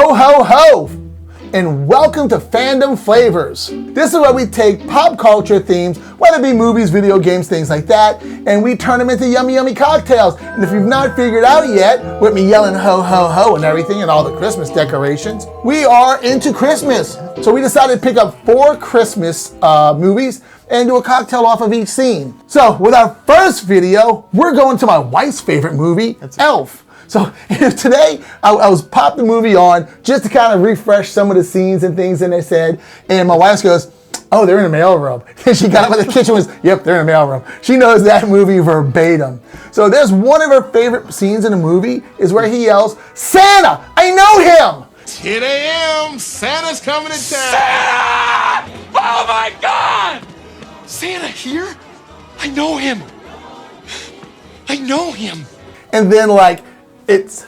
Ho, ho, ho! And welcome to Fandom Flavors. This is where we take pop culture themes, whether it be movies, video games, things like that, and we turn them into yummy, yummy cocktails. And if you've not figured out yet, with me yelling ho, ho, ho and everything and all the Christmas decorations, we are into Christmas. So we decided to pick up 4 Christmas movies and do a cocktail off of each scene. So with our first video, we're going to my wife's favorite movie, Elf. So today, I was popped the movie on just to kind of refresh some of the scenes and things that they said. And my wife goes, oh, they're in the mailroom. And she got up in the kitchen and was, yep, they're in the mailroom. She knows that movie verbatim. So there's one of her favorite scenes in the movie is where he yells, Santa, I know him. 10 a.m. Santa's coming to town. Santa! Oh my God! Santa here? I know him. I know him. And then like, it's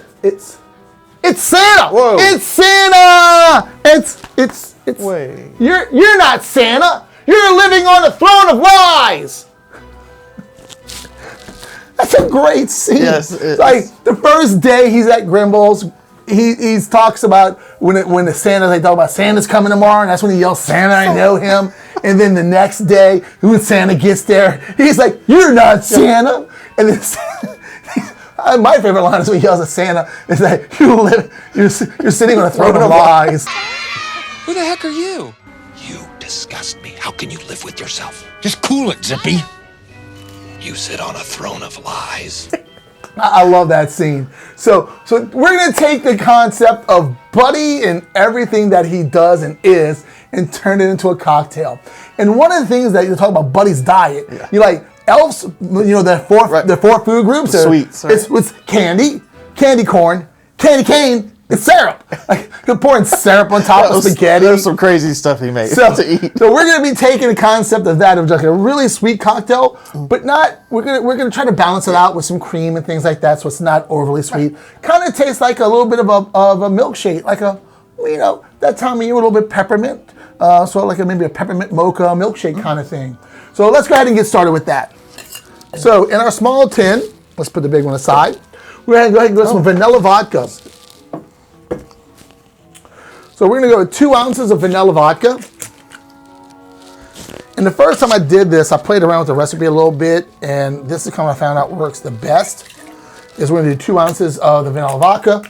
Santa. Whoa. It's Santa. It's. Wait. You're not Santa. You're living on the throne of lies. That's a great scene. Yes, it is. Like the first day he's at Grimbles, he talks about when the Santa, they talk about Santa's coming tomorrow, and that's when he yells, Santa, I know him. And then the next day, when Santa gets there, he's like, you're not Santa. And then my favorite line is when he yells at Santa, is that you're sitting on a throne of lies. Who the heck are you? You disgust me. How can you live with yourself? Just cool it, Zippy. You sit on a throne of lies. I love that scene. So we're going to take the concept of Buddy and everything that he does and is and turn it into a cocktail. And one of the things that you talk about Buddy's diet, you like, Elves, the four food groups are sweets. Right? It's candy corn, candy cane, and syrup. Like you're pouring syrup on top of spaghetti. There's some crazy stuff he made to eat. So we're gonna be taking the concept of that of like a really sweet cocktail, but not. We're gonna try to balance it out with some cream and things like that, so it's not overly sweet. Kind of tastes like a little bit of a milkshake, like that time of year a little bit peppermint. So like maybe a peppermint mocha milkshake kind of thing. So let's go ahead and get started with that. So in our small tin, let's put the big one aside. We're going to go ahead and go with some vanilla vodka. So we're going to go with 2 ounces of vanilla vodka. And the first time I did this, I played around with the recipe a little bit, and this is how I found out works the best. Is we're going to do 2 ounces of the vanilla vodka.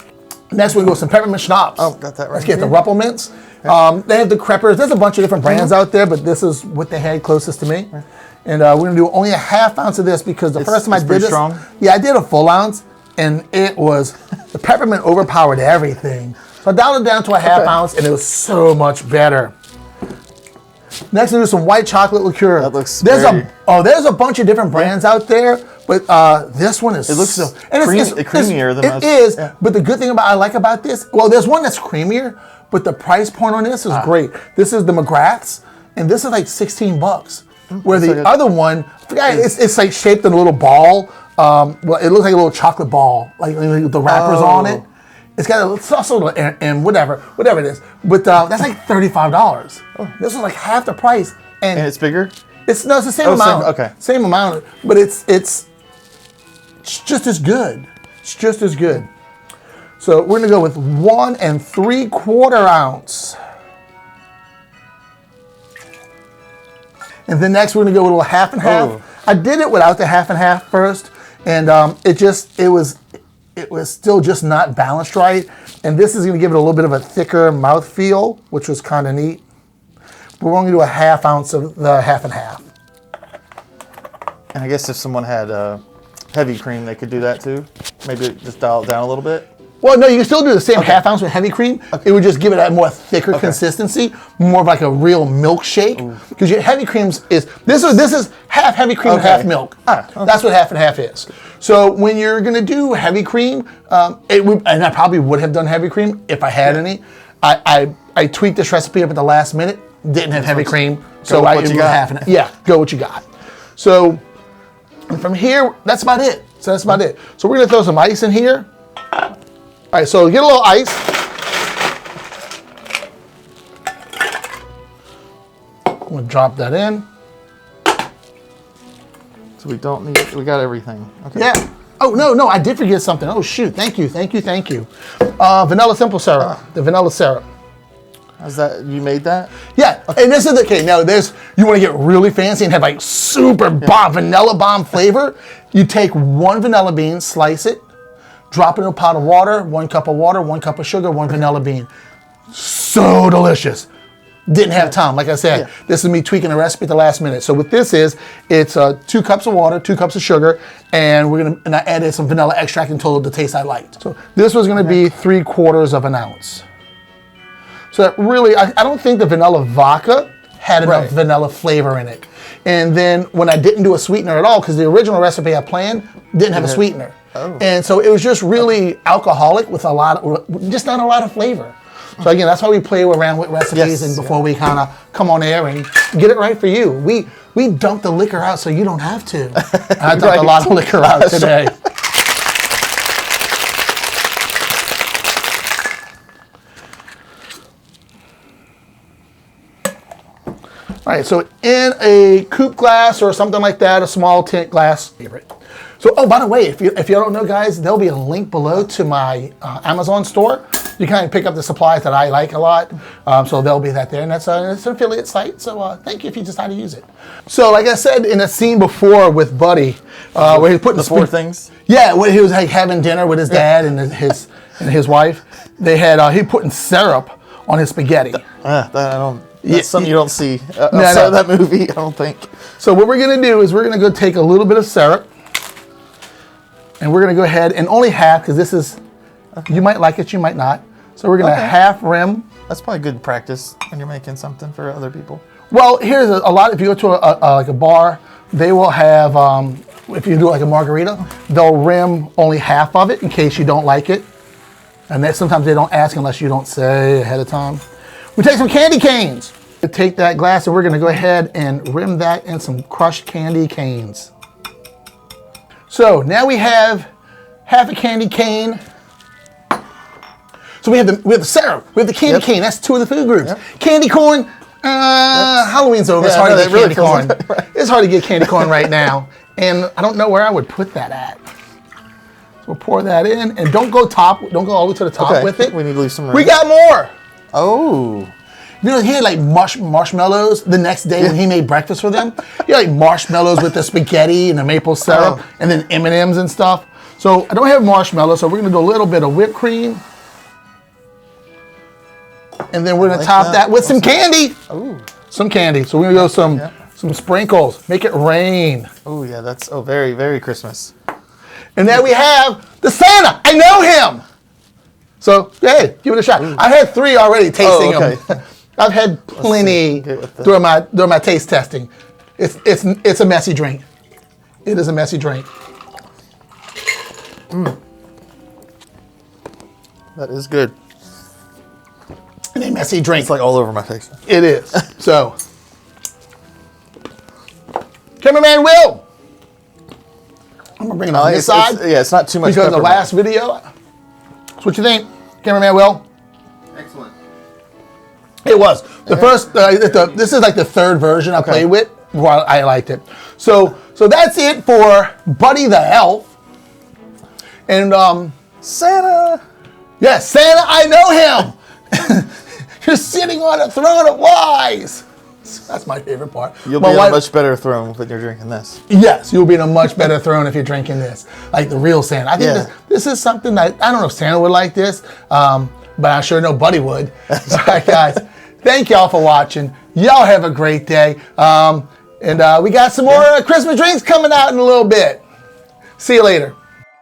Next, we're going to go with some peppermint schnapps. Oh, got that right. Let's get the Ruppelmints. They have the Kreppers. There's a bunch of different brands out there, but this is what they had closest to me. Right. And we're going to do only a half ounce of this because the first time I did this, strong. Yeah, I did a full ounce, and it was, the peppermint overpowered everything. So I dialed it down to a half ounce, and it was so much better. Next, we'll do some white chocolate liqueur. That looks there's a bunch of different brands out there, but this one is creamier than most. It is, but the good thing I like about this, well, there's one that's creamier, but the price point on this is great. This is the McGrath's, and this is like $16. Where the other one, it's like shaped in a little ball. Well, it looks like a little chocolate ball, like the wrappers on it. It's got a sauce and whatever it is. But that's like $35. This is like half the price, and it's bigger. It's the same amount. Same amount, but it's just as good. It's just as good. So we're gonna go with 1 3/4 ounce. And then next we're gonna go with a little half and half. Oh. I did it without the half and half first, and it was still just not balanced right. And this is gonna give it a little bit of a thicker mouthfeel, which was kind of neat. But we're gonna do a half ounce of the half and half. And I guess if someone had heavy cream, they could do that too. Maybe just dial it down a little bit. Well, no, you can still do the same half ounce with heavy cream. It would just give it a more thicker consistency, more of like a real milkshake. Because your heavy creams this is half heavy cream and half milk. That's what half and half is. So when you're gonna do heavy cream, and I probably would have done heavy cream if I had any. I tweaked this recipe up at the last minute. Didn't have heavy cream, so I did half and half. Yeah, go what you got. So from here, that's about it. So we're gonna throw some ice in here. All right, so get a little ice. I'm gonna drop that in. So we don't need, we got everything. Okay. Yeah. Oh, no, I did forget something. Oh, shoot. Thank you. Vanilla simple syrup. The vanilla syrup. Is that, you made that? Yeah, and this is okay. Now, you want to get really fancy and have like super vanilla bomb flavor. You take 1 vanilla bean, slice it, drop it in a pot of water, 1 cup of water, 1 cup of sugar, 1 vanilla bean. So delicious. Didn't have time, like I said. This is me tweaking the recipe at the last minute. So what this is, it's 2 cups of water, 2 cups of sugar, and I added some vanilla extract until the taste I liked. So this was going to be 3/4 of an ounce. So that really, I don't think the vanilla vodka had enough vanilla flavor in it. And then when I didn't do a sweetener at all, because the original recipe I planned didn't have a sweetener. Oh. And so it was just really alcoholic with just not a lot of flavor. So again, that's why we play around with recipes and before we kind of come on air and get it right for you. We dump the liquor out so you don't have to. I dumped a lot of liquor out today. All right, so in a coupe glass or something like that, a small tint glass, favorite. So, oh, by the way, if you don't know, guys, there'll be a link below to my Amazon store. You can pick up the supplies that I like a lot. So there'll be that there, and it's an affiliate site. So thank you if you decide to use it. So, like I said in a scene before with Buddy, where he's putting the 4 things. Yeah, when he was like having dinner with his dad and his wife, they had he putting syrup on his spaghetti. That's something you don't see outside of that movie, I don't think. So what we're going to do is we're going to go take a little bit of syrup, and we're going to go ahead and only half, because this is, you might like it, you might not. So we're going to half rim. That's probably good practice when you're making something for other people. Well, here's a lot. If you go to like a bar, they will have, if you do like a margarita, they'll rim only half of it in case you don't like it. And sometimes they don't ask unless you don't say ahead of time. We take some candy canes. We take that glass and we're going to go ahead and rim that in some crushed candy canes. So now we have half a candy cane. So we have the syrup, we have the candy cane. That's 2 of the food groups. Candy corn. Halloween's over. It's hard to get candy corn. It's hard to get candy corn right now, and I don't know where I would put that at. So we'll pour that in, and don't go all the way to the top with it. We need to leave some room. We got more. Oh. You know, he had like marshmallows the next day when he made breakfast for them. He had like marshmallows with the spaghetti and the maple syrup, and then M&Ms and stuff. So I don't have marshmallows, so we're gonna do a little bit of whipped cream. And then we're gonna top that with some candy. Ooh. Some candy. So we're gonna go some sprinkles. Make it rain. Oh yeah, that's very, very Christmas. And then we have the Santa. I know him. So hey, give it a shot. I had 3 already tasting them. I've had plenty during my taste testing. It's a messy drink. It is a messy drink. That is good. And a messy drink. It's like all over my face. It is. So, cameraman Will. I'm gonna bring it on this side. It's not too much. Because the last video. So what you think, cameraman Will? Excellent. It was the first. This is like the 3rd version I played with. Well, I liked it. So that's it for Buddy the Elf. And Santa. Yes, Santa. I know him. You're sitting on a throne of lies. That's my favorite part. You'll be in a much better throne when you're drinking this. Yes, you'll be in a much better throne if you're drinking this. Like the real Santa. I think this is something that, I don't know if Santa would like this, but I sure know Buddy would. All right, guys. Thank y'all for watching. Y'all have a great day. And we got some more Christmas drinks coming out in a little bit. See you later.